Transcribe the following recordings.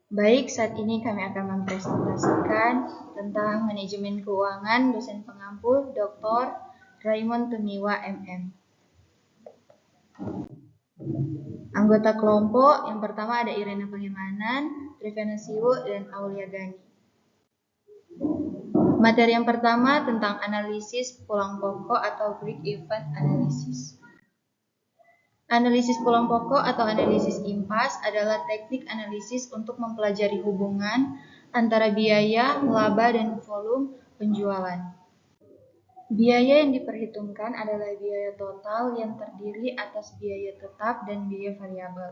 Baik, saat ini kami akan mempresentasikan tentang manajemen keuangan dosen pengampu Dr. Raymond Tumiwa MM. Anggota kelompok yang pertama ada Irena Pangemanan, Trivena Siwo, dan Aulia Gani. Materi yang pertama tentang analisis pulang pokok atau break-even analysis. Analisis pulang pokok atau analisis impas adalah teknik analisis untuk mempelajari hubungan antara biaya, laba, dan volume penjualan. Biaya yang diperhitungkan adalah biaya total yang terdiri atas biaya tetap dan biaya variabel.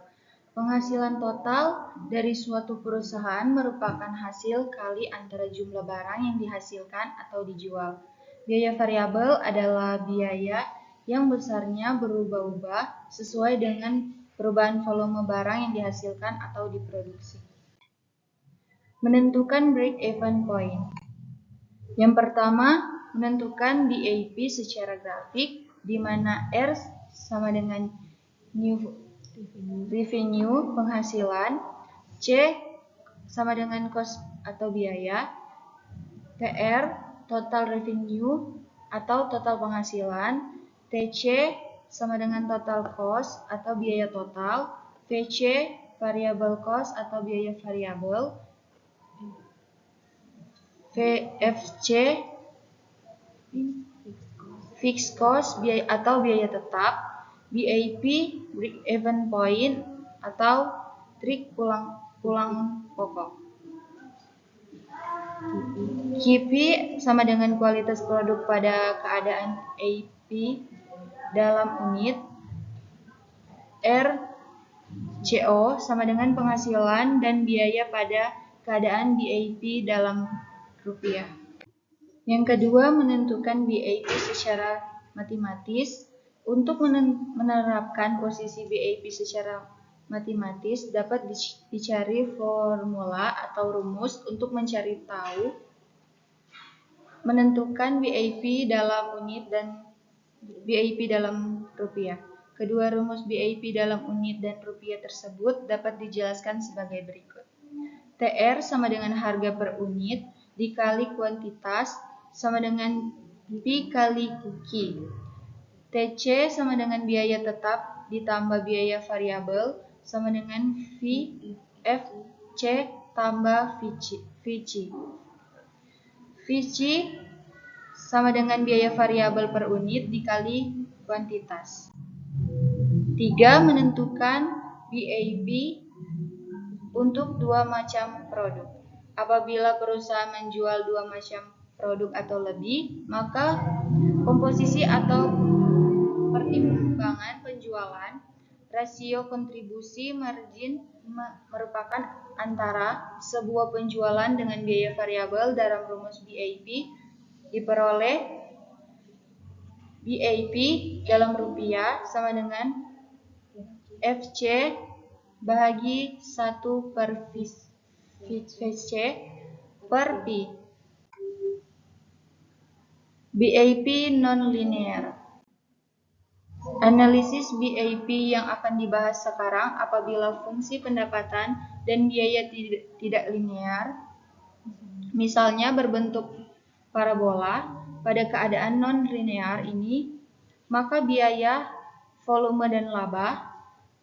Penghasilan total dari suatu perusahaan merupakan hasil kali antara jumlah barang yang dihasilkan atau dijual. Biaya variabel adalah biaya yang besarnya berubah-ubah sesuai dengan perubahan volume barang yang dihasilkan atau diproduksi. Menentukan break-even point. Yang pertama, menentukan BAP secara grafik, di mana R sama dengan revenue penghasilan, C sama dengan cost atau biaya, TR total revenue atau total penghasilan, TC sama dengan total cost atau biaya total, VC variable cost atau biaya variabel, VFC fixed cost biaya atau biaya tetap, BAP break even point atau trik pulang pokok. KP sama dengan kualitas produk pada keadaan AP dalam unit. RCO sama dengan penghasilan dan biaya pada keadaan BAP dalam rupiah. Yang kedua, menentukan BAP secara matematis. Untuk menerapkan posisi BAP secara matematis dapat dicari formula atau rumus untuk mencari tahu menentukan BAP dalam unit dan BAP dalam rupiah. Kedua rumus BAP dalam unit dan rupiah tersebut dapat dijelaskan sebagai berikut. TR sama dengan harga per unit dikali kuantitas sama dengan P kali Q. TC sama dengan biaya tetap ditambah biaya variabel sama dengan VFC tambah VC. VC sama dengan biaya variabel per unit dikali kuantitas. 3. Menentukan BAP untuk dua macam produk. Apabila perusahaan menjual dua macam produk atau lebih, maka komposisi atau pertimbangan penjualan rasio kontribusi margin merupakan antara sebuah penjualan dengan biaya variabel dalam rumus BAP diperoleh BAP dalam rupiah sama dengan FC bahagi 1 per VC per P. BAP non-linear. Analisis BAP yang akan dibahas sekarang apabila fungsi pendapatan dan biaya tidak linear, misalnya berbentuk parabola. Pada keadaan non-linear ini, maka biaya, volume, dan laba,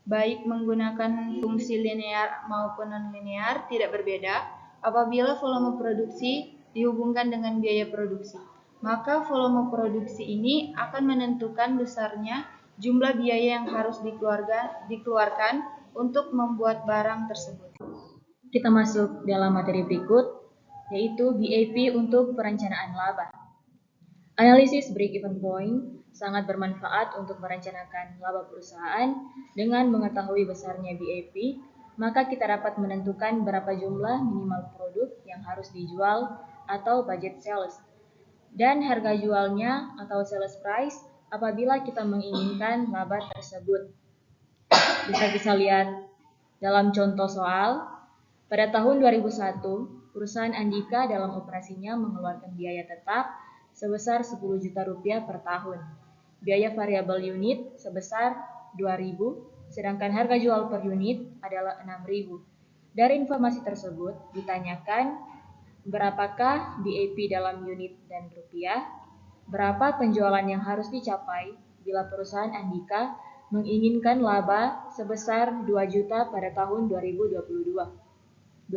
baik menggunakan fungsi linear maupun non-linear, tidak berbeda. Apabila volume produksi dihubungkan dengan biaya produksi, maka volume produksi ini akan menentukan besarnya jumlah biaya yang harus dikeluarkan untuk membuat barang tersebut. Kita masuk dalam materi berikut, yaitu BAP untuk perencanaan laba. Analisis break-even point sangat bermanfaat untuk merencanakan laba perusahaan. Dengan mengetahui besarnya BAP, maka kita dapat menentukan berapa jumlah minimal produk yang harus dijual atau budget sales, dan harga jualnya atau sales price apabila kita menginginkan laba tersebut. Bisa kita lihat dalam contoh soal. Pada tahun 2001, perusahaan Andika dalam operasinya mengeluarkan biaya tetap sebesar 10 juta rupiah per tahun. Biaya variabel unit sebesar 2.000, sedangkan harga jual per unit adalah 6.000. Dari informasi tersebut ditanyakan berapakah BAP dalam unit dan rupiah, berapa penjualan yang harus dicapai bila perusahaan Andika menginginkan laba sebesar 2 juta pada tahun 2002.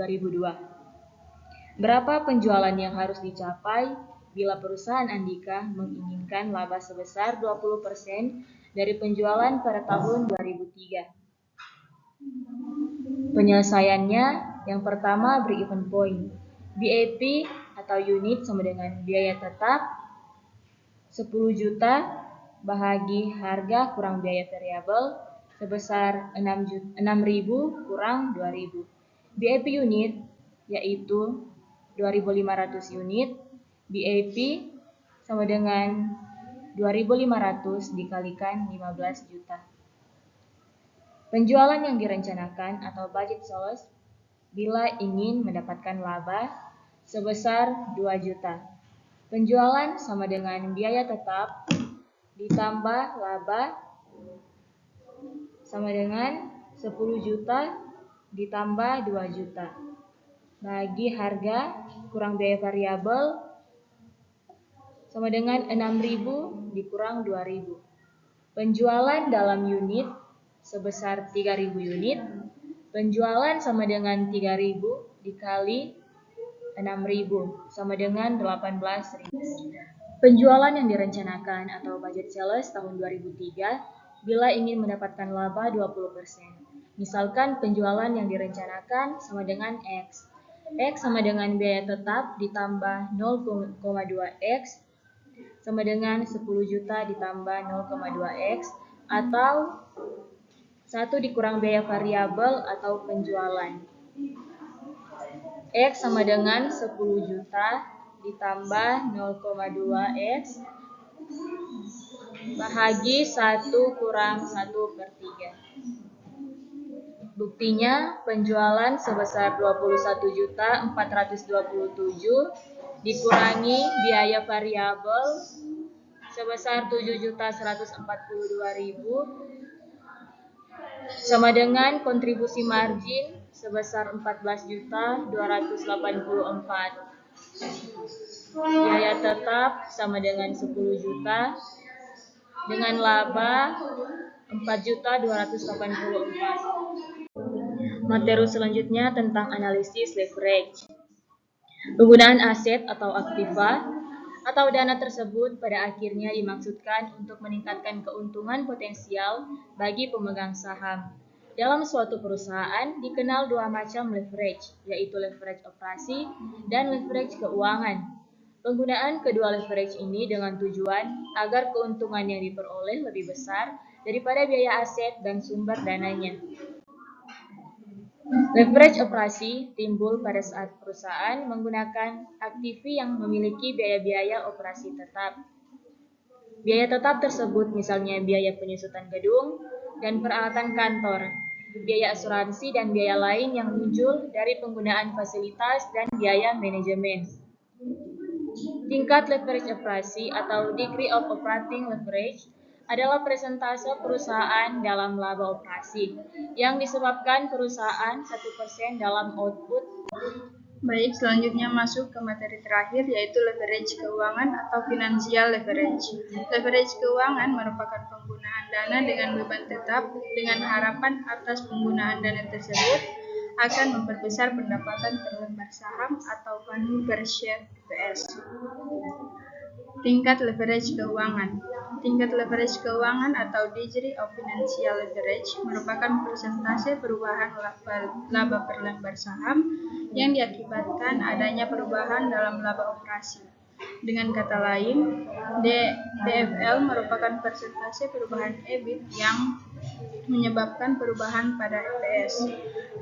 Berapa penjualan yang harus dicapai bila perusahaan Andika menginginkan laba sebesar 20% dari penjualan pada tahun 2003. Penyelesaiannya, yang pertama break-even point. BAP atau unit sama dengan biaya tetap 10 juta bahagi harga kurang biaya variabel sebesar 6.000 kurang 2.000. BAP unit yaitu 2.500 unit. BAP sama dengan 2.500 dikalikan 15 juta. Penjualan yang direncanakan atau budget sales bila ingin mendapatkan laba sebesar 2 juta. Penjualan sama dengan biaya tetap ditambah laba sama dengan 10 juta ditambah 2 juta. Bagi harga kurang biaya variabel sama dengan 6.000 dikurang 2.000. Penjualan dalam unit sebesar 3.000 unit. Penjualan sama dengan 3.000 dikali 6.000 sama dengan 18.000. Penjualan yang direncanakan atau budget sales tahun 2003 bila ingin mendapatkan laba 20%. Misalkan penjualan yang direncanakan sama dengan X. X sama dengan biaya tetap ditambah 0,2X sama dengan 10 juta ditambah 0,2X atau 1 dikurang biaya variabel atau penjualan. X sama dengan 10 juta ditambah 0,2X bahagi 1 kurang 1/3. Buktinya penjualan sebesar 21.427 dikurangi biaya variabel sebesar 7.142.000 sama dengan kontribusi margin sebesar 14.284. Biaya tetap sama dengan 10 juta dengan laba 4.284. Materi selanjutnya tentang analisis leverage. Penggunaan aset atau aktiva atau dana tersebut pada akhirnya dimaksudkan untuk meningkatkan keuntungan potensial bagi pemegang saham. Dalam suatu perusahaan dikenal dua macam leverage, yaitu leverage operasi dan leverage keuangan. Penggunaan kedua leverage ini dengan tujuan agar keuntungan yang diperoleh lebih besar daripada biaya aset dan sumber dananya. Leverage operasi timbul pada saat perusahaan menggunakan aktivi yang memiliki biaya-biaya operasi tetap. Biaya tetap tersebut misalnya biaya penyusutan gedung dan peralatan kantor, biaya asuransi dan biaya lain yang muncul dari penggunaan fasilitas dan biaya manajemen. Tingkat leverage operasi atau degree of operating leverage adalah persentase perusahaan dalam laba operasi yang disebabkan perusahaan 1% dalam output. Baik, selanjutnya masuk ke materi terakhir yaitu leverage keuangan atau financial leverage. Leverage keuangan merupakan penggunaan dana dengan beban tetap dengan harapan atas penggunaan dana tersebut akan memperbesar pendapatan per lembar saham atau value per share EPS. Tingkat leverage keuangan. Tingkat leverage keuangan atau degree of financial leverage merupakan persentase perubahan laba per lembar saham yang diakibatkan adanya perubahan dalam laba operasi. Dengan kata lain, DFL merupakan persentase perubahan EBIT yang menyebabkan perubahan pada EPS.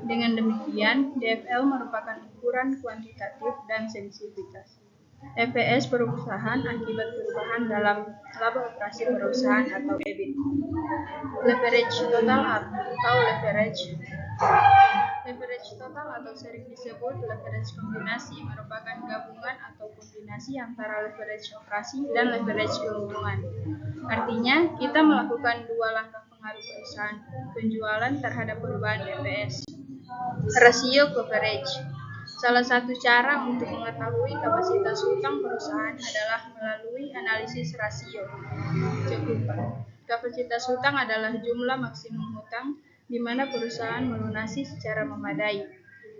Dengan demikian, DFL merupakan ukuran kuantitatif dan sensitivitas EPS perusahaan akibat perubahan dalam laba operasi perusahaan atau EBIT. Leverage total atau leverage total atau sering disebut leverage kombinasi merupakan gabungan atau kombinasi antara leverage operasi dan leverage keuntungan. Artinya, kita melakukan dua langkah pengaruh perusahaan, penjualan terhadap perubahan EPS. Rasio coverage. Salah satu cara untuk mengetahui kapasitas hutang perusahaan adalah melalui analisis rasio cakupan. Kapasitas hutang adalah jumlah maksimum hutang di mana perusahaan melunasi secara memadai.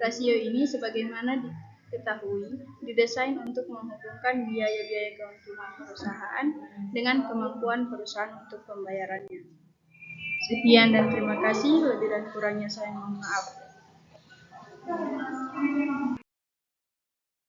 Rasio ini sebagaimana diketahui didesain untuk menghubungkan biaya-biaya keuntungan perusahaan dengan kemampuan perusahaan untuk pembayarannya. Sekian dan terima kasih. Lebih dan kurangnya saya mohon maaf.